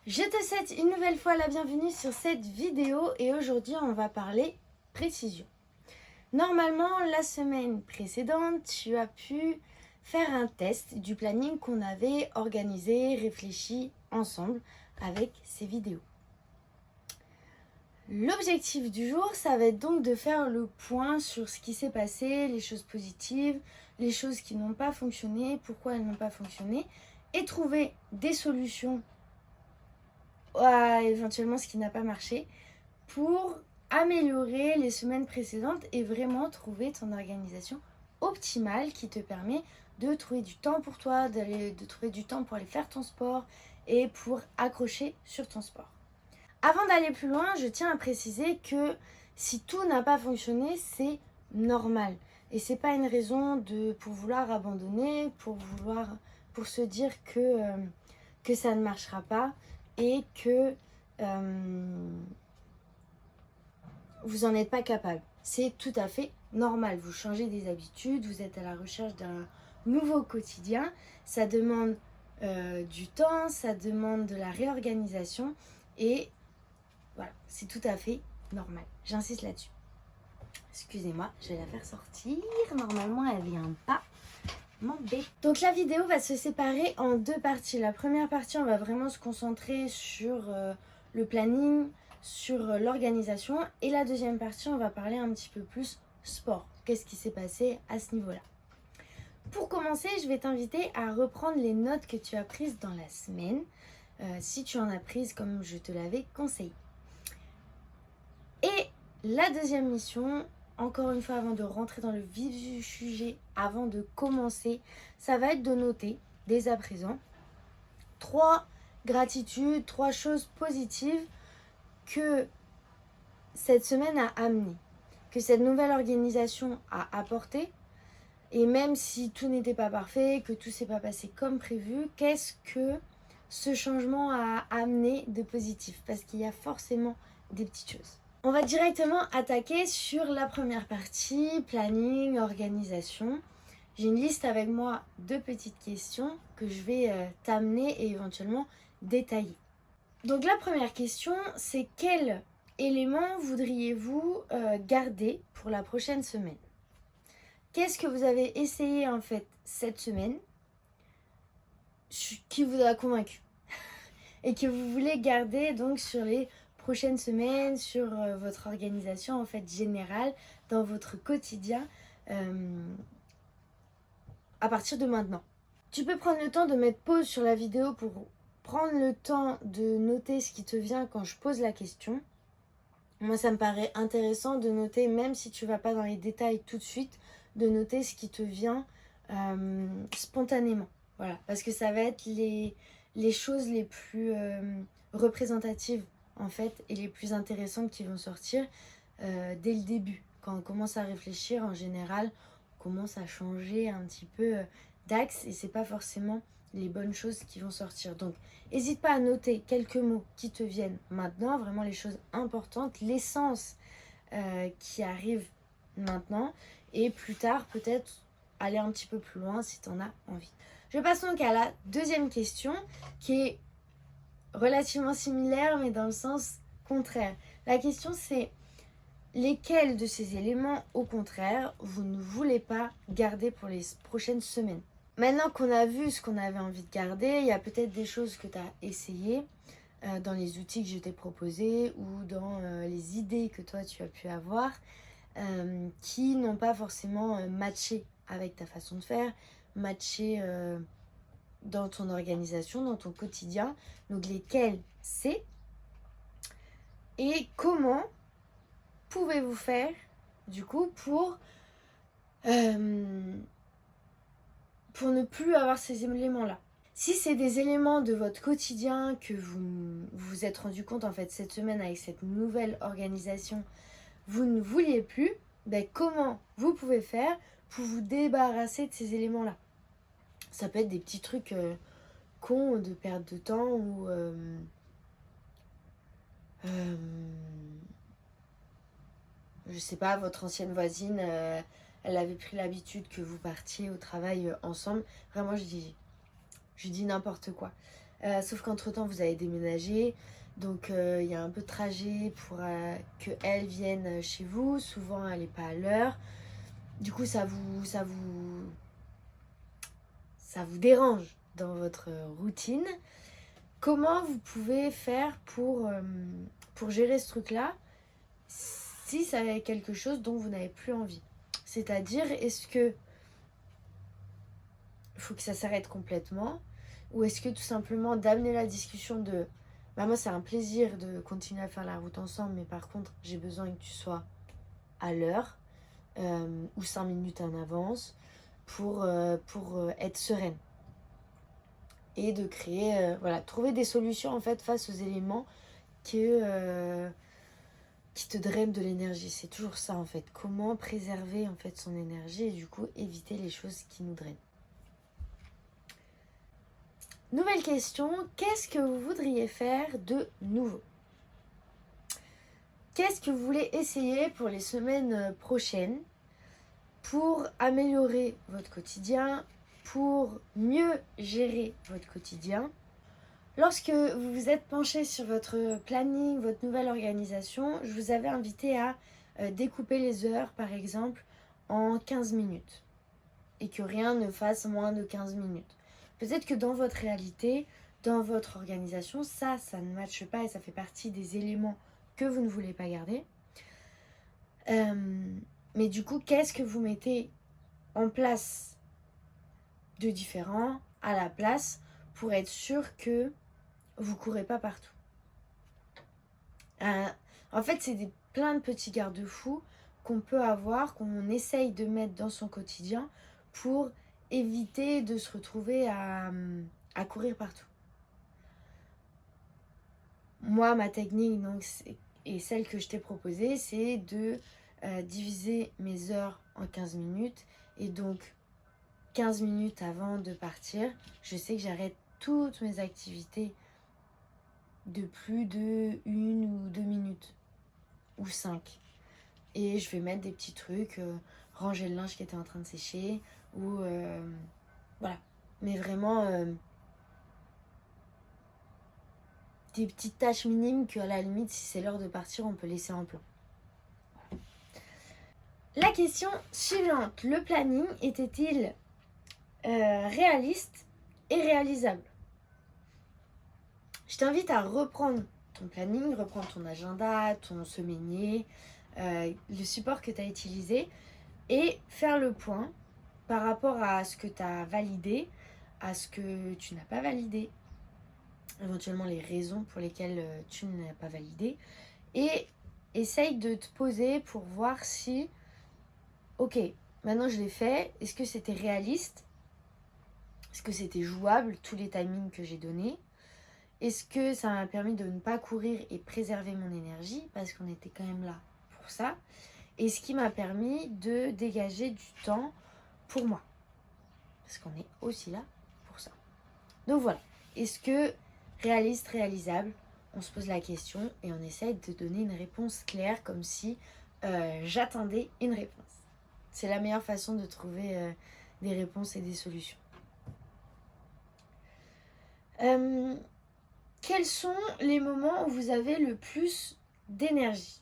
Je te souhaite une nouvelle fois la bienvenue sur cette vidéo et aujourd'hui on va parler précision. Normalement la semaine précédente tu as pu faire un test du planning qu'on avait organisé, réfléchi ensemble avec ces vidéos. L'objectif du jour ça va être donc de faire le point sur ce qui s'est passé, les choses positives, les choses qui n'ont pas fonctionné, pourquoi elles n'ont pas fonctionné et trouver des solutions à éventuellement ce qui n'a pas marché pour améliorer les semaines précédentes et vraiment trouver ton organisation optimale qui te permet de trouver du temps pour toi, de trouver du temps pour aller faire ton sport et pour accrocher sur ton sport. Avant d'aller plus loin, je tiens à préciser que si tout n'a pas fonctionné, c'est normal. Et c'est pas une raison pour vouloir abandonner, pour se dire que ça ne marchera pas et que vous n'en êtes pas capable. C'est tout à fait normal. Vous changez des habitudes, vous êtes à la recherche d'un nouveau quotidien. Ça demande du temps, ça demande de la réorganisation et voilà, c'est tout à fait normal. J'insiste là-dessus. Excusez-moi, je vais la faire sortir. Normalement, elle vient pas m'embêter. Donc la vidéo va se séparer en deux parties. La première partie, on va vraiment se concentrer sur le planning, sur l'organisation. Et la deuxième partie, on va parler un petit peu plus sport. Qu'est-ce qui s'est passé à ce niveau-là? Pour commencer, je vais t'inviter à reprendre les notes que tu as prises dans la semaine, si tu en as prises comme je te l'avais conseillé. Et la deuxième mission, encore une fois avant de rentrer dans le vif du sujet, avant de commencer, ça va être de noter dès à présent 3 gratitudes, 3 choses positives que cette semaine a amené, que cette nouvelle organisation a apporté. Et même si tout n'était pas parfait, que tout s'est pas passé comme prévu, qu'est-ce que ce changement a amené de positif? Parce qu'il y a forcément des petites choses. On va directement attaquer sur la première partie, planning, organisation. J'ai une liste avec moi de petites questions que je vais t'amener et éventuellement détailler. Donc la première question, c'est quel élément voudriez-vous garder pour la prochaine semaine? Qu'est-ce que vous avez essayé en fait cette semaine qui vous a convaincu et que vous voulez garder donc sur les prochaines semaines, sur votre organisation en fait générale, dans votre quotidien à partir de maintenant. Tu peux prendre le temps de mettre pause sur la vidéo pour prendre le temps de noter ce qui te vient quand je pose la question. Moi, ça me paraît intéressant de noter, même si tu vas pas dans les détails tout de suite, de noter ce qui te vient spontanément. Voilà, parce que ça va être les choses les plus représentatives en fait et les plus intéressantes qui vont sortir dès le début. Quand on commence à réfléchir, en général, on commence à changer un petit peu d'axe et c'est pas forcément les bonnes choses qui vont sortir. Donc, n'hésite pas à noter quelques mots qui te viennent maintenant, vraiment les choses importantes, l'essence qui arrive maintenant et plus tard peut-être aller un petit peu plus loin si tu en as envie. Je passe donc à la deuxième question qui est relativement similaire mais dans le sens contraire. La question c'est lesquels de ces éléments au contraire vous ne voulez pas garder pour les prochaines semaines? Maintenant qu'on a vu ce qu'on avait envie de garder, il y a peut-être des choses que tu as essayées dans les outils que je t'ai proposés ou dans les idées que toi tu as pu avoir qui n'ont pas forcément matché avec ta façon de faire, matché dans ton organisation, dans ton quotidien. Donc lesquels c'est et comment pouvez-vous faire du coup pour ne plus avoir ces éléments-là. Si c'est des éléments de votre quotidien que vous vous êtes rendu compte en fait cette semaine avec cette nouvelle organisation, vous ne vouliez plus, ben comment vous pouvez faire pour vous débarrasser de ces éléments-là? Ça peut être des petits trucs cons de perte de temps ou je sais pas, votre ancienne voisine, elle avait pris l'habitude que vous partiez au travail ensemble. Vraiment, je dis n'importe quoi. Sauf qu'entre-temps, vous avez déménagé. Donc, il y a un peu de trajet pour qu'elle vienne chez vous. Souvent, elle n'est pas à l'heure. Du coup, ça vous dérange dans votre routine. Comment vous pouvez faire pour gérer ce truc-là si ça est quelque chose dont vous n'avez plus envie? C'est-à-dire, est-ce que il faut que ça s'arrête complètement, ou est-ce que tout simplement d'amener la discussion de bah moi c'est un plaisir de continuer à faire la route ensemble, mais par contre j'ai besoin que tu sois à l'heure ou 5 minutes en avance pour être sereine, et de créer voilà, trouver des solutions en fait face aux éléments que qui te drainent de l'énergie. C'est toujours ça en fait, comment préserver en fait son énergie et du coup éviter les choses qui nous drainent. Nouvelle question, qu'est-ce que vous voudriez faire de nouveau? Qu'est-ce que vous voulez essayer pour les semaines prochaines pour améliorer votre quotidien, pour mieux gérer votre quotidien? Lorsque vous vous êtes penché sur votre planning, votre nouvelle organisation, je vous avais invité à découper les heures, par exemple, en 15 minutes. Et que rien ne fasse moins de 15 minutes. Peut-être que dans votre réalité, dans votre organisation, ça ne matche pas et ça fait partie des éléments que vous ne voulez pas garder. Mais du coup, qu'est-ce que vous mettez en place de différent à la place pour être sûr que vous ne courez pas partout? En fait, c'est plein de petits garde-fous qu'on peut avoir, qu'on essaye de mettre dans son quotidien pour éviter de se retrouver à courir partout. Moi, ma technique, donc, et celle que je t'ai proposée, c'est de diviser mes heures en 15 minutes. Et donc, 15 minutes avant de partir, je sais que j'arrête toutes mes activités de plus de 1 ou 2 minutes. Ou 5. Et je vais mettre des petits trucs, ranger le linge qui était en train de sécher, ou voilà. Mais vraiment des petites tâches minimes qu'à la limite, si c'est l'heure de partir, on peut laisser en plan. La question suivante, le planning était-il réaliste et réalisable? Je t'invite à reprendre ton planning, reprendre ton agenda, ton semainier, le support que tu as utilisé, et faire le point par rapport à ce que tu as validé, à ce que tu n'as pas validé, éventuellement les raisons pour lesquelles tu n'as pas validé, et essaye de te poser pour voir si, ok, maintenant je l'ai fait, est-ce que c'était réaliste? Est-ce que c'était jouable, tous les timings que j'ai donnés? Est-ce que ça m'a permis de ne pas courir et préserver mon énergie, parce qu'on était quand même là pour ça? Et ce qui m'a permis de dégager du temps pour moi, parce qu'on est aussi là pour ça. Donc voilà, est-ce que réaliste, réalisable? On se pose la question et on essaye de donner une réponse claire, comme si j'attendais une réponse. C'est la meilleure façon de trouver des réponses et des solutions. Quels sont les moments où vous avez le plus d'énergie?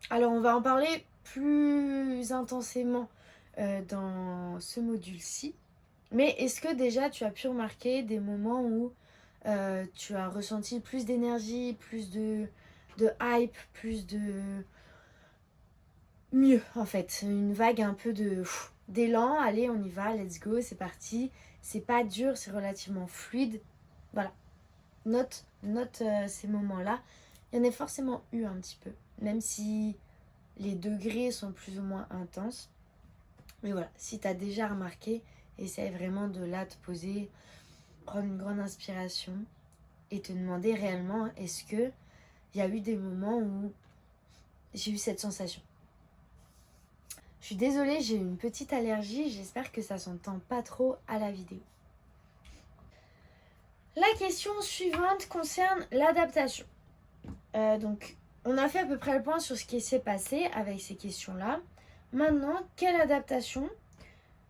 Alors on va en parler plus intensément dans ce module-ci. Mais est-ce que déjà tu as pu remarquer des moments où tu as ressenti plus d'énergie, plus de hype, plus de mieux en fait, une vague un peu d'élan, allez on y va, let's go, c'est parti, c'est pas dur, c'est relativement fluide, voilà. Note ces moments-là, il y en a forcément eu un petit peu, même si les degrés sont plus ou moins intenses. Mais voilà, si tu as déjà remarqué, essaye vraiment de là te poser, prendre une grande inspiration et te demander réellement, est-ce que il y a eu des moments où j'ai eu cette sensation? Je suis désolée, j'ai eu une petite allergie, j'espère que ça s'entend pas trop à la vidéo. La question suivante concerne l'adaptation. Donc, on a fait à peu près le point sur ce qui s'est passé avec ces questions-là. Maintenant, quelle adaptation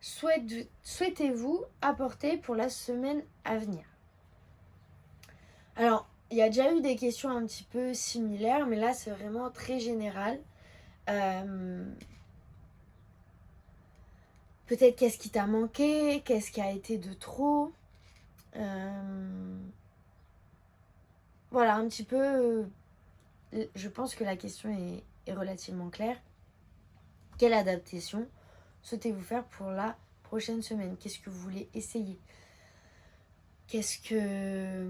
souhaitez-vous apporter pour la semaine à venir? Alors, il y a déjà eu des questions un petit peu similaires, mais là, c'est vraiment très général. Peut-être qu'est-ce qui t'a manqué, qu'est-ce qui a été de trop. Voilà, un petit peu. Je pense que la question est relativement claire. Quelle adaptation souhaitez-vous faire pour la prochaine semaine? Qu'est-ce que vous voulez essayer? Qu'est-ce que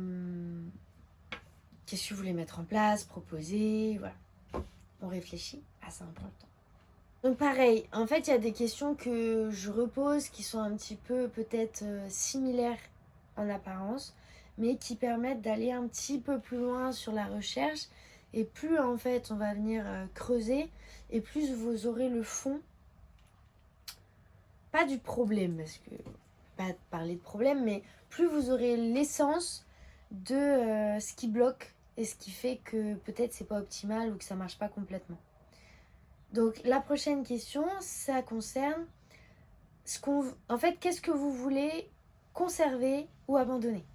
vous voulez mettre en place, proposer? Voilà. On réfléchit à ça, on prend le temps. Donc pareil, en fait, il y a des questions que je repose qui sont un petit peu peut-être similaires en apparence, mais qui permettent d'aller un petit peu plus loin sur la recherche. Et plus en fait on va venir creuser, et plus vous aurez le fond, pas du problème, parce que pas parler de problème, mais plus vous aurez l'essence de ce qui bloque et ce qui fait que peut-être c'est pas optimal ou que ça marche pas complètement. Donc la prochaine question, ça concerne en fait, qu'est-ce que vous voulez conserver ou abandonner?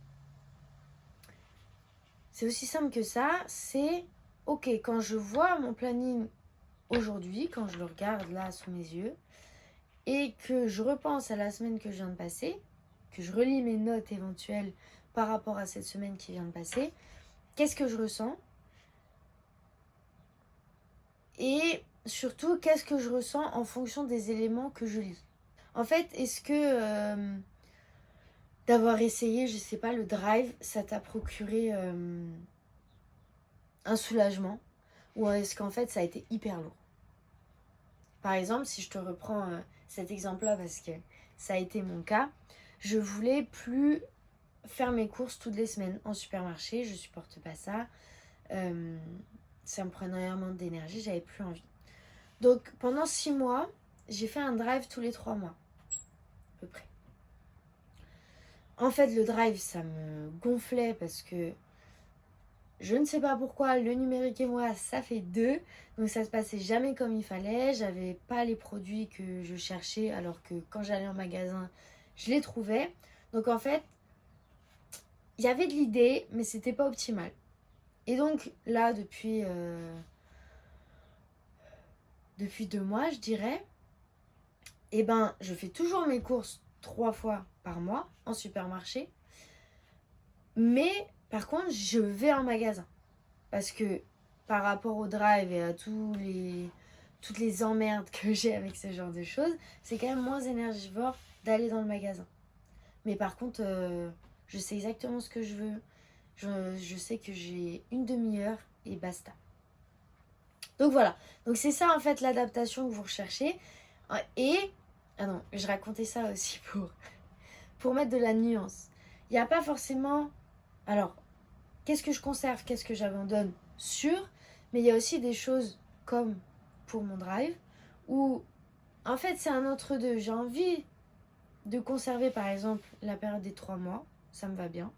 C'est aussi simple que ça, c'est ok, quand je vois mon planning aujourd'hui, quand je le regarde là sous mes yeux, et que je repense à la semaine que je viens de passer, que je relis mes notes éventuelles par rapport à cette semaine qui vient de passer, qu'est-ce que je ressens? Et surtout, qu'est-ce que je ressens en fonction des éléments que je lis? En fait, est-ce que d'avoir essayé, je sais pas, le drive, ça t'a procuré un soulagement? Ou est-ce qu'en fait, ça a été hyper lourd? Par exemple, si je te reprends cet exemple-là, parce que ça a été mon cas, je voulais plus faire mes courses toutes les semaines en supermarché, je supporte pas ça. Ça me prenait énormément d'énergie, j'avais plus envie. Donc pendant 6 mois, j'ai fait un drive tous les 3 mois, à peu près. En fait, le drive, ça me gonflait parce que je ne sais pas pourquoi, le numérique et moi, ça fait deux. Donc ça se passait jamais comme il fallait. J'avais pas les produits que je cherchais, alors que quand j'allais en magasin, je les trouvais. Donc en fait, il y avait de l'idée, mais c'était pas optimal. Et donc là, depuis 2 mois, je dirais, eh ben, je fais toujours mes courses 3 fois par mois en supermarché. Mais par contre, je vais en magasin. Parce que par rapport au drive et à toutes les emmerdes que j'ai avec ce genre de choses, c'est quand même moins énergivore d'aller dans le magasin. Mais par contre, je sais exactement ce que je veux. Je sais que j'ai une demi-heure et basta. Donc voilà. Donc c'est ça en fait l'adaptation que vous recherchez. Et, ah non, je racontais ça aussi pour mettre de la nuance. Il n'y a pas forcément... Alors, qu'est-ce que je conserve, qu'est-ce que j'abandonne? Sûr, mais il y a aussi des choses comme pour mon drive où en fait c'est un entre-deux. J'ai envie de conserver par exemple la période des 3 mois, ça me va bien.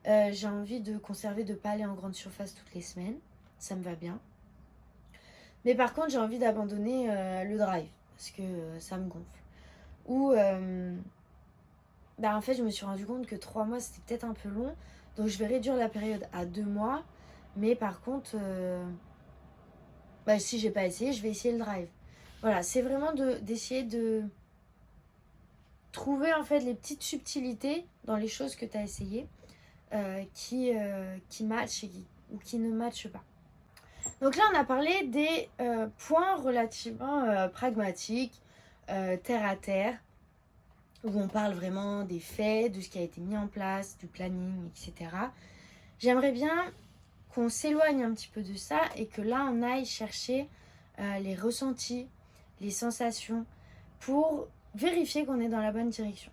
J'ai envie de conserver de ne pas aller en grande surface toutes les semaines, ça me va bien. Mais par contre j'ai envie d'abandonner le drive parce que ça me gonfle. Ou en fait je me suis rendu compte que 3 mois c'était peut-être un peu long, donc je vais réduire la période à 2 mois. Mais par contre, si j'ai pas essayé, je vais essayer le drive. Voilà, c'est vraiment d'essayer de trouver en fait les petites subtilités dans les choses que tu as essayées qui matchent ou qui ne matchent pas. Donc là, on a parlé des points relativement pragmatiques, terre à terre, où on parle vraiment des faits, de ce qui a été mis en place, du planning, etc. J'aimerais bien qu'on s'éloigne un petit peu de ça et que là, on aille chercher les ressentis, les sensations, pour vérifier qu'on est dans la bonne direction.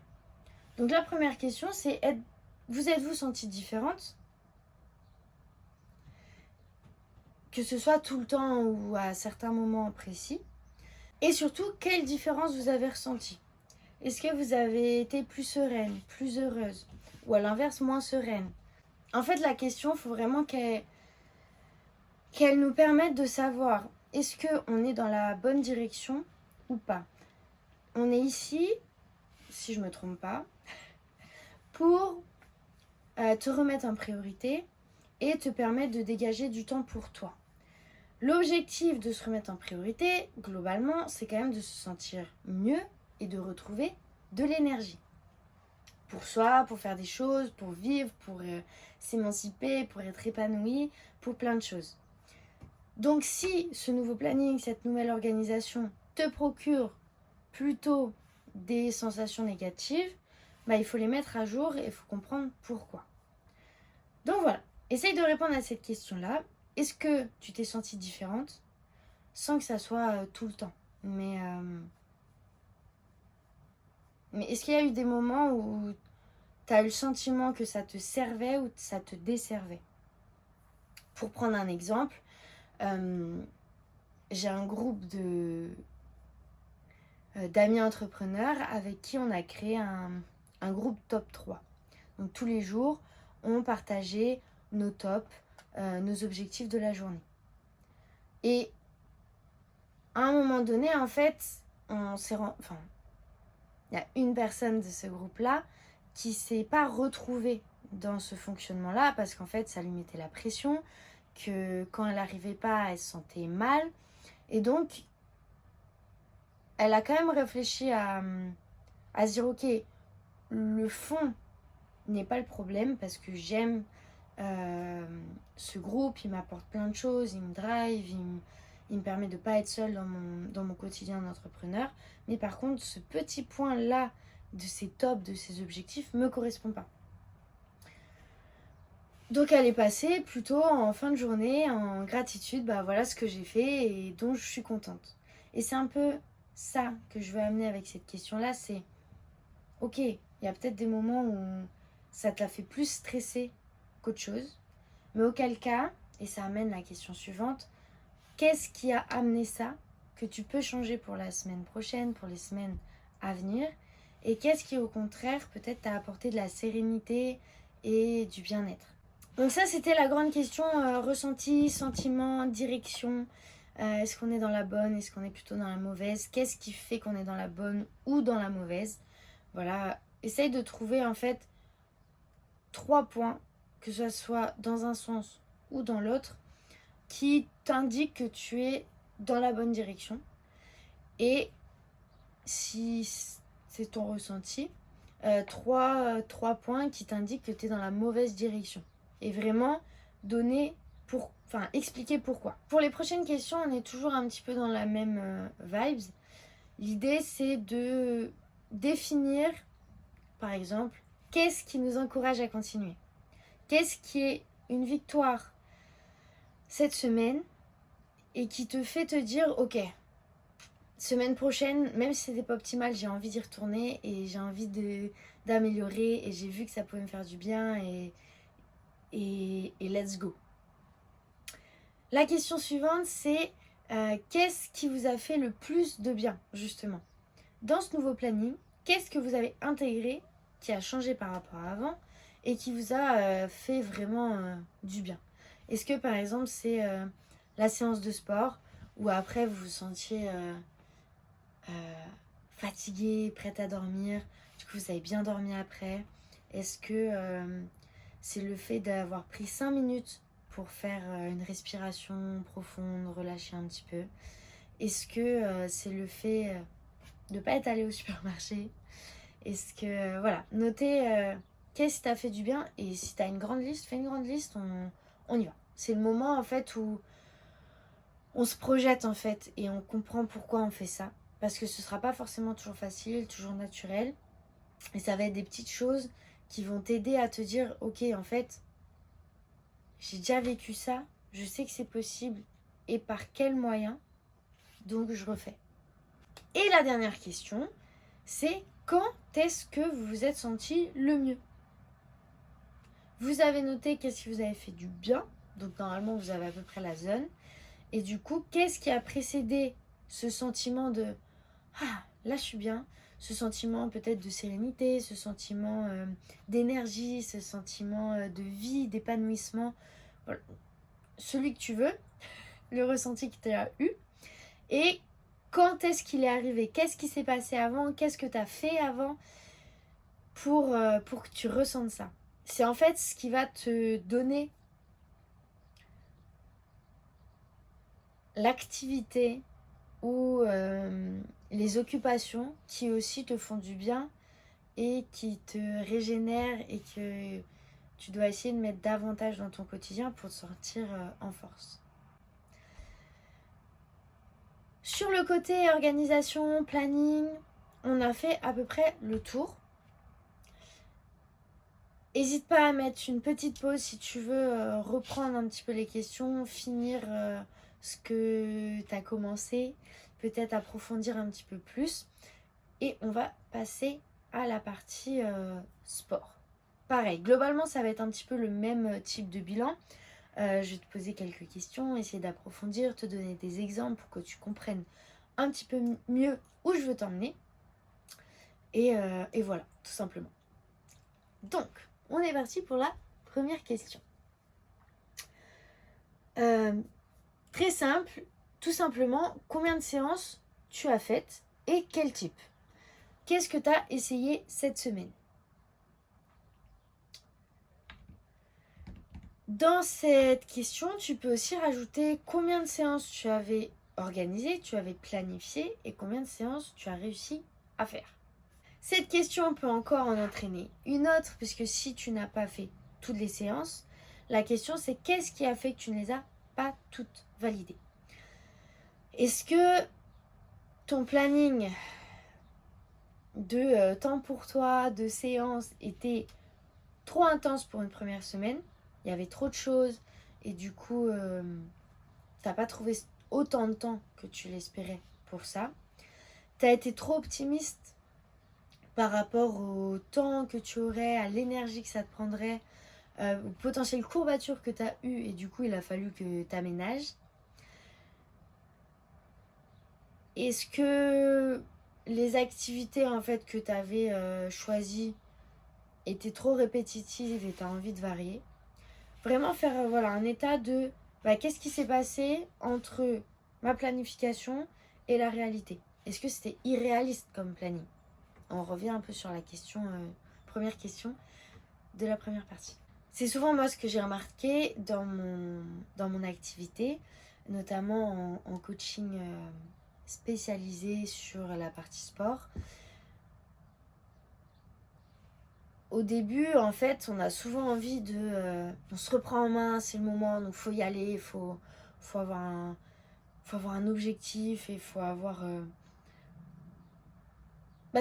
Donc la première question, c'est vous êtes-vous sentie différente? Que ce soit tout le temps ou à certains moments précis. Et surtout, quelle différence vous avez ressentie? Est-ce que vous avez été plus sereine, plus heureuse? Ou à l'inverse, moins sereine? En fait, la question, il faut vraiment qu'elle nous permette de savoir est-ce qu'on est dans la bonne direction ou pas. On est ici, si je ne me trompe pas, pour te remettre en priorité, et te permettre de dégager du temps pour toi. L'objectif de se remettre en priorité, globalement, c'est quand même de se sentir mieux et de retrouver de l'énergie. Pour soi, pour faire des choses, pour vivre, pour s'émanciper, pour être épanoui, pour plein de choses. Donc si ce nouveau planning, cette nouvelle organisation te procure plutôt des sensations négatives, il faut les mettre à jour et il faut comprendre pourquoi. Donc voilà, essaye de répondre à cette question-là. Est-ce que tu t'es sentie différente sans que ça soit tout le temps? Mais est-ce qu'il y a eu des moments où tu as eu le sentiment que ça te servait ou ça te desservait? Pour prendre un exemple, j'ai un groupe d'amis entrepreneurs avec qui on a créé un groupe top 3. Donc tous les jours, on partageait nos tops, nos objectifs de la journée. Et à un moment donné, en fait, il y a une personne de ce groupe-là qui ne s'est pas retrouvée dans ce fonctionnement-là parce qu'en fait, ça lui mettait la pression, que quand elle n'arrivait pas, elle se sentait mal. Et donc, elle a quand même réfléchi à se dire, ok, le fond n'est pas le problème parce que j'aime ce groupe, il m'apporte plein de choses, il me drive, il me permet de ne pas être seule dans mon quotidien d'entrepreneur. Mais par contre, ce petit point-là de ces tops, de ces objectifs, ne me correspond pas. Donc elle est passée plutôt en fin de journée, en gratitude, voilà ce que j'ai fait et dont je suis contente. Et c'est un peu ça que je veux amener avec cette question-là, c'est ok, il y a peut-être des moments où ça t'a fait plus stresser qu'autre chose, mais auquel cas, et ça amène la question suivante, qu'est-ce qui a amené ça que tu peux changer pour la semaine prochaine, pour les semaines à venir, et qu'est-ce qui au contraire peut-être t'a apporté de la sérénité et du bien-être. Donc ça c'était la grande question, ressenti, sentiment, direction. Est-ce qu'on est dans la bonne, est-ce qu'on est plutôt dans la mauvaise? Qu'est-ce qui fait qu'on est dans la bonne ou dans la mauvaise? Voilà, essaye de trouver en fait 3 points, que ce soit dans un sens ou dans l'autre, qui t'indiquent que tu es dans la bonne direction. Et si c'est ton ressenti, 3 points qui t'indiquent que tu es dans la mauvaise direction. Et vraiment expliquer pourquoi. Pour les prochaines questions, on est toujours un petit peu dans la même vibes. L'idée, c'est de définir, par exemple, qu'est-ce qui nous encourage à continuer? Qu'est-ce qui est une victoire cette semaine et qui te fait te dire, ok, semaine prochaine, même si c'était pas optimal, j'ai envie d'y retourner et j'ai envie d'améliorer et j'ai vu que ça pouvait me faire du bien et let's go. La question suivante, c'est qu'est-ce qui vous a fait le plus de bien, justement? Dans ce nouveau planning, qu'est-ce que vous avez intégré qui a changé par rapport à avant et qui vous a fait vraiment du bien? Est-ce que par exemple c'est la séance de sport où après vous vous sentiez fatigué, prête à dormir, du coup vous avez bien dormi après? Est-ce que c'est le fait d'avoir pris 5 minutes pour faire une respiration profonde, relâcher un petit peu? Est-ce que c'est le fait de ne pas être allé au supermarché? Est-ce que, voilà, notez qu'est-ce qui t'a fait du bien. Et si tu as une grande liste, fais une grande liste, on y va. C'est le moment en fait où on se projette en fait et on comprend pourquoi on fait ça. Parce que ce sera pas forcément toujours facile, toujours naturel. Et ça va être des petites choses qui vont t'aider à te dire, ok, en fait, j'ai déjà vécu ça, je sais que c'est possible et par quels moyens, donc je refais. Et la dernière question, c'est quand est-ce que vous vous êtes senti le mieux? Vous avez noté qu'est-ce qui vous avait fait du bien, donc normalement vous avez à peu près la zone. Et du coup, qu'est-ce qui a précédé ce sentiment de « Ah, là je suis bien », ce sentiment peut-être de sérénité, ce sentiment d'énergie, ce sentiment de vie, d'épanouissement, voilà. Celui que tu veux, le ressenti que tu as eu. Et quand est-ce qu'il est arrivé? Qu'est-ce qui s'est passé avant? Qu'est-ce que tu as fait avant pour que tu ressentes ça? C'est en fait ce qui va te donner l'activité ou les occupations qui aussi te font du bien et qui te régénèrent et que tu dois essayer de mettre davantage dans ton quotidien pour te sentir en force. Sur le côté organisation, planning, on a fait à peu près le tour. N'hésite pas à mettre une petite pause si tu veux reprendre un petit peu les questions, finir ce que tu as commencé, peut-être approfondir un petit peu plus. Et on va passer à la partie sport. Pareil, globalement, ça va être un petit peu le même type de bilan. Je vais te poser quelques questions, essayer d'approfondir, te donner des exemples pour que tu comprennes un petit peu mieux où je veux t'emmener. Et voilà, tout simplement. Donc, on est parti pour la première question. Très simple, tout simplement, combien de séances tu as faites et quel type? Qu'est-ce que tu as essayé cette semaine? Dans cette question, tu peux aussi rajouter combien de séances tu avais organisées, tu avais planifié et combien de séances tu as réussi à faire. Cette question peut encore en entraîner une autre, puisque si tu n'as pas fait toutes les séances, la question c'est qu'est-ce qui a fait que tu ne les as pas toutes validées? Est-ce que ton planning de temps pour toi, de séances était trop intense pour une première semaine? Il y avait trop de choses et du coup, t'as pas trouvé autant de temps que tu l'espérais pour ça. T'as été trop optimiste par rapport au temps que tu aurais, à l'énergie que ça te prendrait, aux potentielles courbatures que tu as eues et du coup il a fallu que tu aménages. Est-ce que les activités en fait que tu avais choisies étaient trop répétitives et tu as envie de varier? Vraiment faire voilà, un état de qu'est-ce qui s'est passé entre ma planification et la réalité? Est-ce que c'était irréaliste comme planning? On revient un peu sur la question, première question de la première partie. C'est souvent moi ce que j'ai remarqué dans mon activité, notamment en coaching spécialisé sur la partie sport. Au début, en fait, on a souvent envie on se reprend en main, c'est le moment, donc faut y aller, faut avoir un objectif et il faut avoir...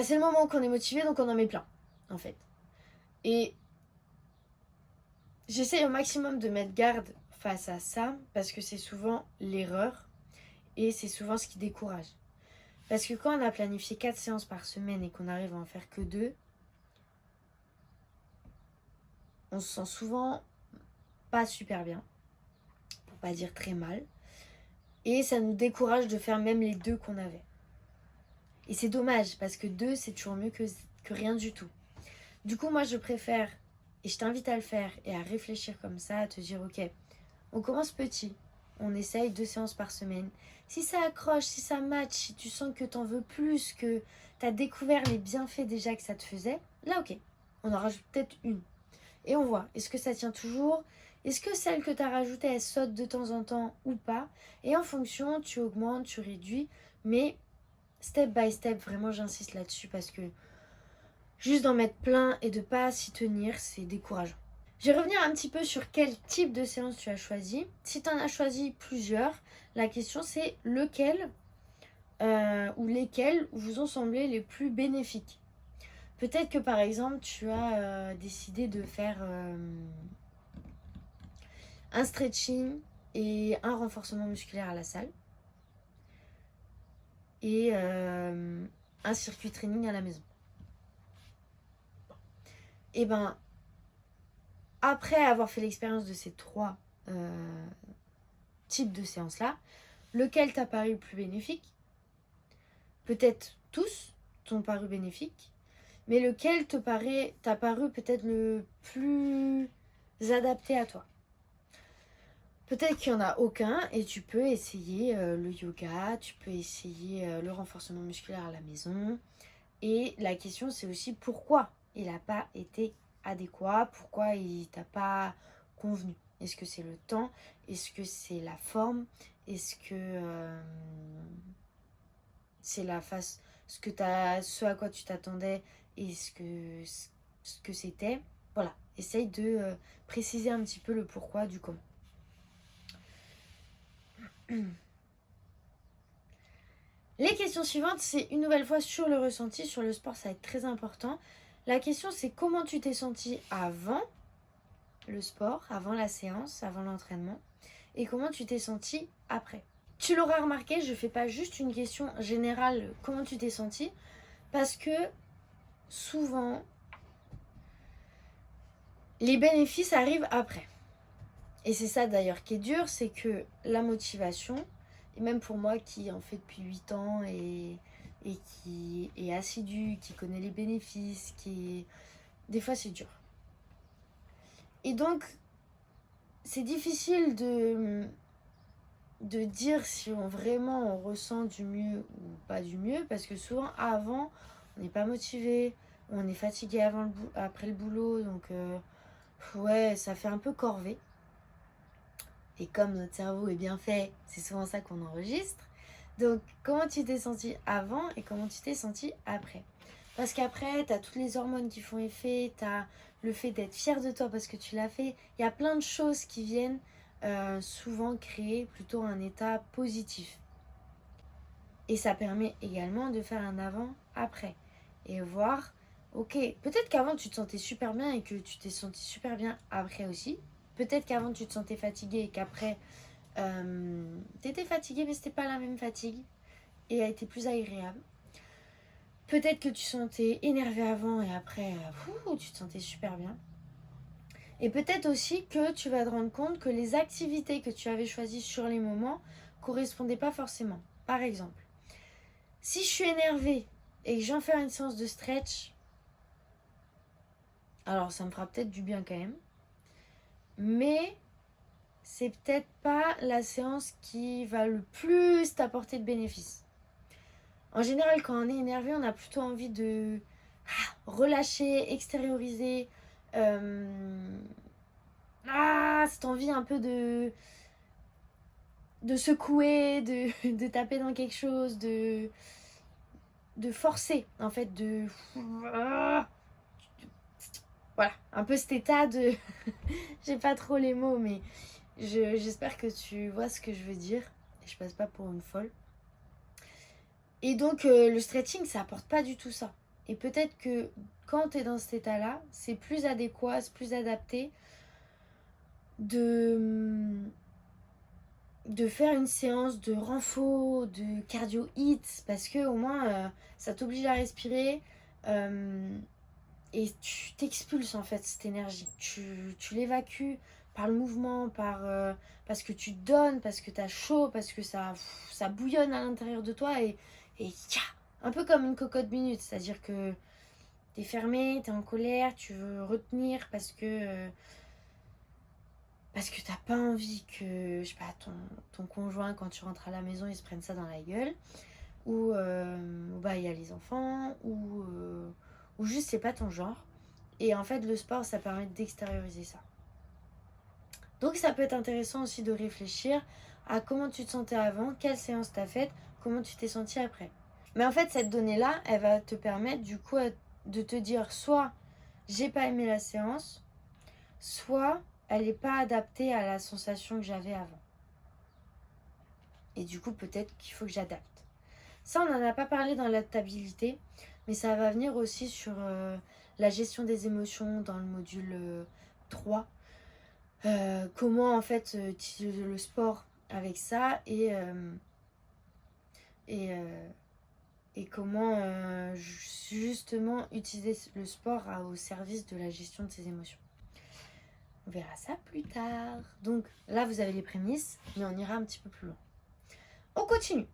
c'est le moment qu'on est motivé, donc on en met plein, en fait. Et j'essaie au maximum de mettre garde face à ça, parce que c'est souvent l'erreur et c'est souvent ce qui décourage. Parce que quand on a planifié 4 séances par semaine et qu'on arrive à en faire que 2, on se sent souvent pas super bien, pour pas dire très mal. Et ça nous décourage de faire même les 2 qu'on avait. Et c'est dommage, parce que 2, c'est toujours mieux que rien du tout. Du coup, moi, je préfère, et je t'invite à le faire, et à réfléchir comme ça, à te dire, ok, on commence petit, on essaye 2 séances par semaine. Si ça accroche, si ça match, si tu sens que t'en veux plus, que t'as découvert les bienfaits déjà que ça te faisait, là, ok, on en rajoute peut-être une. Et on voit, est-ce que ça tient toujours? Est-ce que celle que tu as rajoutée, elle saute de temps en temps ou pas? Et en fonction, tu augmentes, tu réduis. Mais step by step, vraiment j'insiste là-dessus parce que juste d'en mettre plein et de pas s'y tenir, c'est décourageant. Je vais revenir un petit peu sur quel type de séance tu as choisi. Si tu en as choisi plusieurs, la question c'est lequel ou lesquels vous ont semblé les plus bénéfiques. Peut-être que par exemple tu as décidé de faire un stretching et un renforcement musculaire à la salle et un circuit training à la maison. Et après avoir fait l'expérience de ces 3 types de séances là, lequel t'a paru le plus bénéfique? Peut-être tous t'ont paru bénéfiques, mais lequel t'a paru peut-être le plus adapté à toi? Peut-être qu'il n'y en a aucun et tu peux essayer le yoga, tu peux essayer le renforcement musculaire à la maison. Et la question c'est aussi pourquoi il n'a pas été adéquat, pourquoi il t'a pas convenu. Est-ce que c'est le temps? Est-ce que c'est la forme? Est-ce que c'est la face, ce à quoi tu t'attendais et ce que c'était? Voilà, essaye de préciser un petit peu le pourquoi du comment. Les questions suivantes, c'est une nouvelle fois sur le ressenti, sur le sport, ça va être très important. La question, c'est comment tu t'es senti avant le sport, avant la séance, avant l'entraînement, et comment tu t'es senti après. Tu l'auras remarqué, je ne fais pas juste une question générale, comment tu t'es senti, parce que souvent, les bénéfices arrivent après. Et c'est ça d'ailleurs qui est dur, c'est que la motivation, et même pour moi qui en fais depuis 8 ans et qui est assidu, qui connaît les bénéfices, des fois c'est dur. Et donc, c'est difficile de dire si vraiment on ressent du mieux ou pas du mieux, parce que souvent avant, on n'est pas motivé, on est fatigué après le boulot, donc ouais, ça fait un peu corvée. Et comme notre cerveau est bien fait, c'est souvent ça qu'on enregistre. Donc, comment tu t'es senti avant et comment tu t'es senti après? Parce qu'après, tu as toutes les hormones qui font effet, tu as le fait d'être fier de toi parce que tu l'as fait. Il y a plein de choses qui viennent souvent créer plutôt un état positif. Et ça permet également de faire un avant-après. Et voir, ok, peut-être qu'avant tu te sentais super bien et que tu t'es senti super bien après aussi. Peut-être qu'avant tu te sentais fatigué et qu'après t'étais fatigué mais c'était pas la même fatigue et a été plus agréable. Peut-être que tu te sentais énervé avant et après tu te sentais super bien. Et peut-être aussi que tu vas te rendre compte que les activités que tu avais choisies sur les moments correspondaient pas forcément. Par exemple, si je suis énervée et que je viens faire une séance de stretch, alors ça me fera peut-être du bien quand même, mais c'est peut-être pas la séance qui va le plus t'apporter de bénéfices. En général, quand on est énervé, on a plutôt envie de relâcher, extérioriser. Cette envie un peu de secouer, de taper dans quelque chose, de forcer, en fait, voilà, un peu cet état de... J'ai pas trop les mots, mais j'espère que tu vois ce que je veux dire. Et je passe pas pour une folle. Et donc, le stretching, ça apporte pas du tout ça. Et peut-être que quand tu es dans cet état-là, c'est plus adéquat, c'est plus adapté de faire une séance de renfo, de cardio hit, parce que au moins, ça t'oblige à respirer et tu t'expulses en fait cette énergie. Tu l'évacues par le mouvement, parce que tu donnes, parce que tu as chaud, parce que ça bouillonne à l'intérieur de toi et un peu comme une cocotte minute, c'est-à-dire que t'es fermé, t'es en colère, tu veux retenir parce que t'as pas envie que, je sais pas, ton conjoint, quand tu rentres à la maison, il se prenne ça dans la gueule, ou bah il y a les enfants, ou juste c'est pas ton genre. Et en fait, le sport, ça permet d'extérioriser ça. Donc ça peut être intéressant aussi de réfléchir à comment tu te sentais avant, quelle séance t'as faite, comment tu t'es senti après. Mais en fait, cette donnée-là, elle va te permettre du coup de te dire soit j'ai pas aimé la séance, soit elle n'est pas adaptée à la sensation que j'avais avant. Et du coup, peut-être qu'il faut que j'adapte. Ça, on n'en a pas parlé dans l'adaptabilité, mais ça va venir aussi sur la gestion des émotions dans le module 3. Comment en fait utiliser le sport avec ça et comment justement utiliser le sport au service de la gestion de ses émotions. On verra ça plus tard. Donc là, vous avez les prémices, mais on ira un petit peu plus loin. On continue.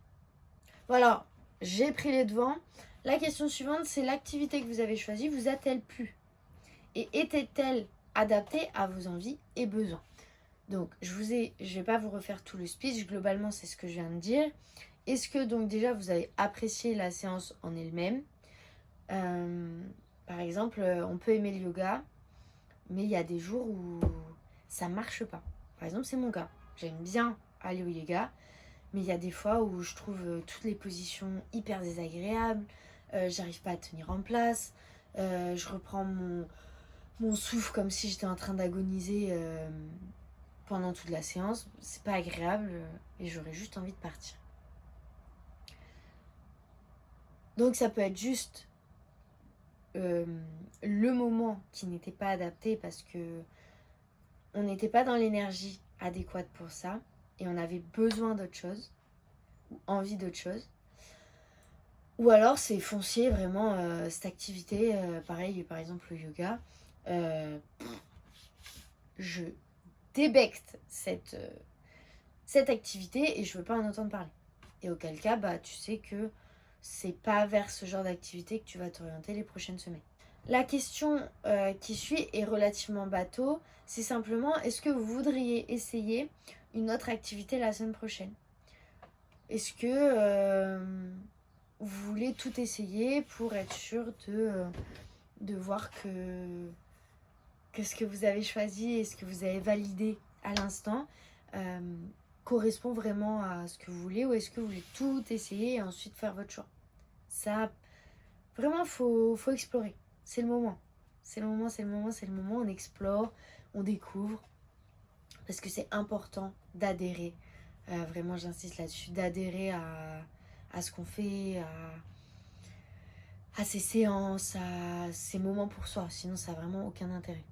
Voilà, j'ai pris les devants. La question suivante, c'est l'activité que vous avez choisie, vous a-t-elle plu? Et était-elle adaptée à vos envies et besoins? Donc, je vais pas vous refaire tout le speech. Globalement, c'est ce que je viens de dire. Est-ce que donc déjà vous avez apprécié la séance en elle-même? Par exemple, on peut aimer le yoga, mais il y a des jours où ça marche pas. Par exemple, c'est mon cas. J'aime bien aller au yoga, mais il y a des fois où je trouve toutes les positions hyper désagréables, j'arrive pas à tenir en place, je reprends mon souffle comme si j'étais en train d'agoniser pendant toute la séance. C'est pas agréable et j'aurais juste envie de partir. Donc ça peut être juste le moment qui n'était pas adapté parce que on n'était pas dans l'énergie adéquate pour ça et on avait besoin d'autre chose ou envie d'autre chose. Ou alors c'est foncier vraiment cette activité, pareil par exemple le yoga, je débecte cette activité et je veux pas en entendre parler. Et auquel cas, bah tu sais que c'est pas vers ce genre d'activité que tu vas t'orienter les prochaines semaines. La question qui suit est relativement bateau. C'est simplement, est-ce que vous voudriez essayer une autre activité la semaine prochaine? Est-ce que vous voulez tout essayer pour être sûr de voir que ce que vous avez choisi et ce que vous avez validé à l'instant correspond vraiment à ce que vous voulez, ou est-ce que vous voulez tout essayer et ensuite faire votre choix? Ça, vraiment, faut explorer. C'est le moment. C'est le moment, c'est le moment, c'est le moment. On explore, on découvre. Parce que c'est important d'adhérer. Vraiment, j'insiste là-dessus. D'adhérer à ce qu'on fait, à ces séances, à ces moments pour soi. Sinon, ça n'a vraiment aucun intérêt.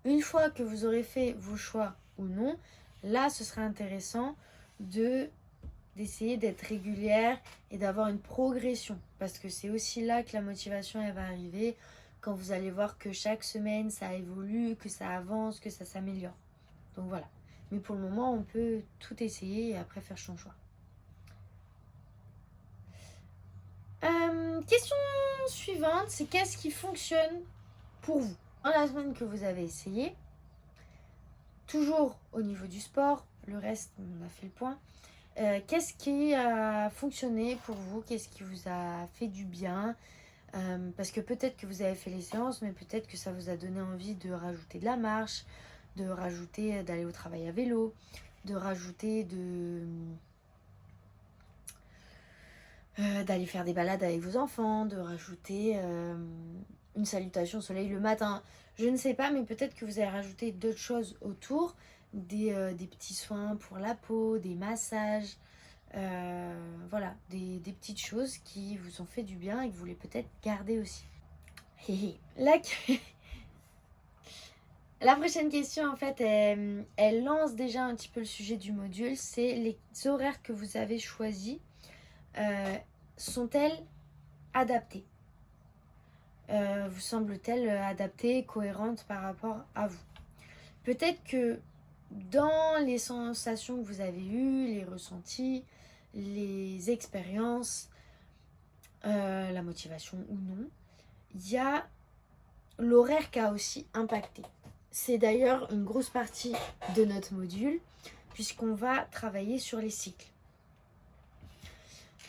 Une fois que vous aurez fait vos choix ou non, là, ce sera intéressant d'essayer d'être régulière et d'avoir une progression. Parce que c'est aussi là que la motivation, elle va arriver, quand vous allez voir que chaque semaine, ça évolue, que ça avance, que ça s'améliore. Donc voilà. Mais pour le moment, on peut tout essayer et après faire son choix. Question suivante, c'est qu'est-ce qui fonctionne pour vous dans la semaine que vous avez essayé? Toujours au niveau du sport, le reste, on a fait le point. Qu'est-ce qui a fonctionné pour vous? Qu'est-ce qui vous a fait du bien? Parce que peut-être que vous avez fait les séances, mais peut-être que ça vous a donné envie de rajouter de la marche, de rajouter d'aller au travail à vélo, de rajouter d'aller faire des balades avec vos enfants, de rajouter une salutation au soleil le matin. Je ne sais pas, mais peut-être que vous avez rajouté d'autres choses autour, des petits soins pour la peau, des massages, voilà, des petites choses qui vous ont fait du bien et que vous voulez peut-être garder aussi. La, la prochaine question, en fait, elle lance déjà un petit peu le sujet du module. C'est les horaires que vous avez choisis. Sont-elles adaptées? Vous semblent-elles adaptées, cohérentes par rapport à vous? Peut-être que dans les sensations que vous avez eues, les ressentis, les expériences, la motivation ou non, il y a l'horaire qui a aussi impacté. C'est d'ailleurs une grosse partie de notre module, puisqu'on va travailler sur les cycles.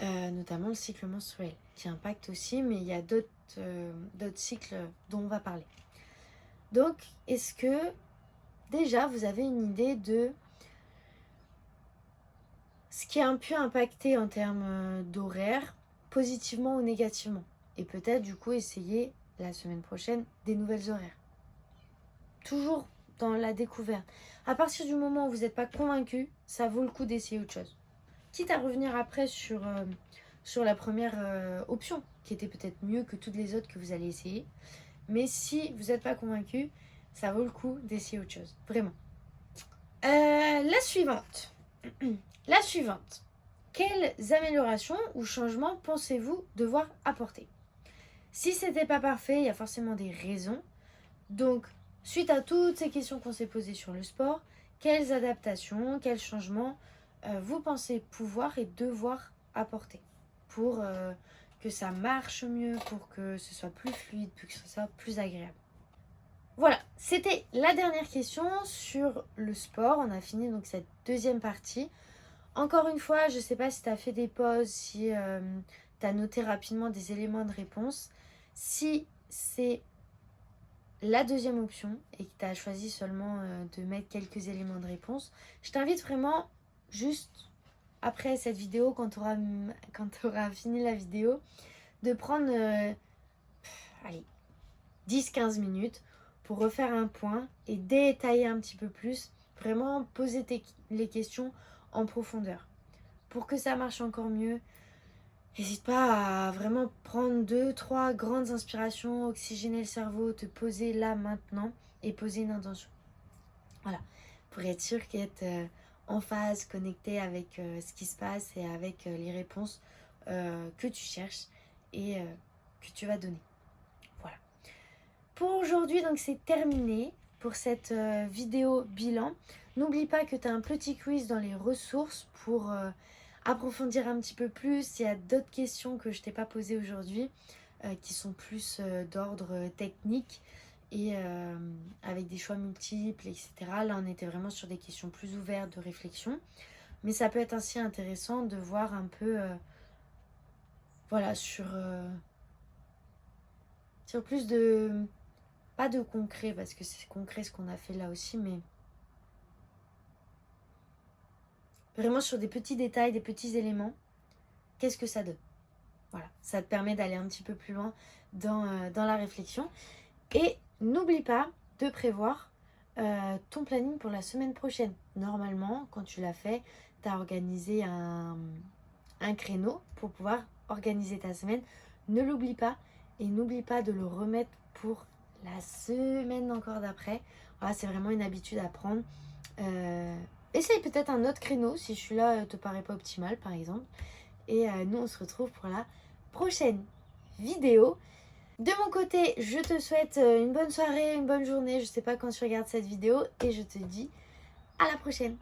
Notamment le cycle menstruel, qui impacte aussi, mais il y a d'autres cycles dont on va parler. Donc, est-ce que déjà vous avez une idée de ce qui a pu impacter en termes d'horaire, positivement ou négativement? Et peut-être du coup essayer la semaine prochaine des nouvelles horaires. Toujours dans la découverte. À partir du moment où vous n'êtes pas convaincu, ça vaut le coup d'essayer autre chose. Quitte à revenir après sur la première option, qui était peut-être mieux que toutes les autres que vous allez essayer. Mais si vous n'êtes pas convaincu, ça vaut le coup d'essayer autre chose. Vraiment. La suivante. La suivante. Quelles améliorations ou changements pensez-vous devoir apporter? Si c'était pas parfait, il y a forcément des raisons. Donc, suite à toutes ces questions qu'on s'est posées sur le sport, quelles adaptations, quels changements vous pensez pouvoir et devoir apporter pour que ça marche mieux, pour que ce soit plus fluide, pour que ce soit plus agréable? Voilà, c'était la dernière question sur le sport. On a fini donc cette deuxième partie. Encore une fois, je ne sais pas si tu as fait des pauses, si tu as noté rapidement des éléments de réponse. Si c'est la deuxième option et que tu as choisi seulement de mettre quelques éléments de réponse, je t'invite vraiment juste après cette vidéo, quand tu auras fini la vidéo, de prendre allez, 10-15 minutes pour refaire un point et détailler un petit peu plus, vraiment poser les questions en profondeur. Pour que ça marche encore mieux, n'hésite pas à vraiment prendre 2-3 grandes inspirations, oxygéner le cerveau, te poser là maintenant et poser une intention. Voilà, pour être sûr qu'être en phase, connecté avec ce qui se passe et avec les réponses que tu cherches et que tu vas donner. Voilà. Pour aujourd'hui, donc c'est terminé pour cette vidéo bilan. N'oublie pas que tu as un petit quiz dans les ressources pour approfondir un petit peu plus. Il y a d'autres questions que je t'ai pas posées aujourd'hui qui sont plus d'ordre technique et avec des choix multiples, etc. Là, on était vraiment sur des questions plus ouvertes de réflexion. Mais ça peut être ainsi intéressant de voir un peu voilà, sur plus de... Pas de concret, parce que c'est concret ce qu'on a fait là aussi, mais vraiment sur des petits détails, des petits éléments, qu'est-ce que ça donne? Voilà, ça te permet d'aller un petit peu plus loin dans la réflexion. Et n'oublie pas de prévoir ton planning pour la semaine prochaine. Normalement, quand tu l'as fait, tu as organisé un créneau pour pouvoir organiser ta semaine. Ne l'oublie pas et n'oublie pas de le remettre pour la semaine encore d'après. Voilà, c'est vraiment une habitude à prendre. Essaye peut-être un autre créneau si celui-là te paraît pas optimal par exemple. Et nous on se retrouve pour la prochaine vidéo. De mon côté, je te souhaite une bonne soirée, une bonne journée. Je sais pas quand tu regardes cette vidéo et je te dis à la prochaine.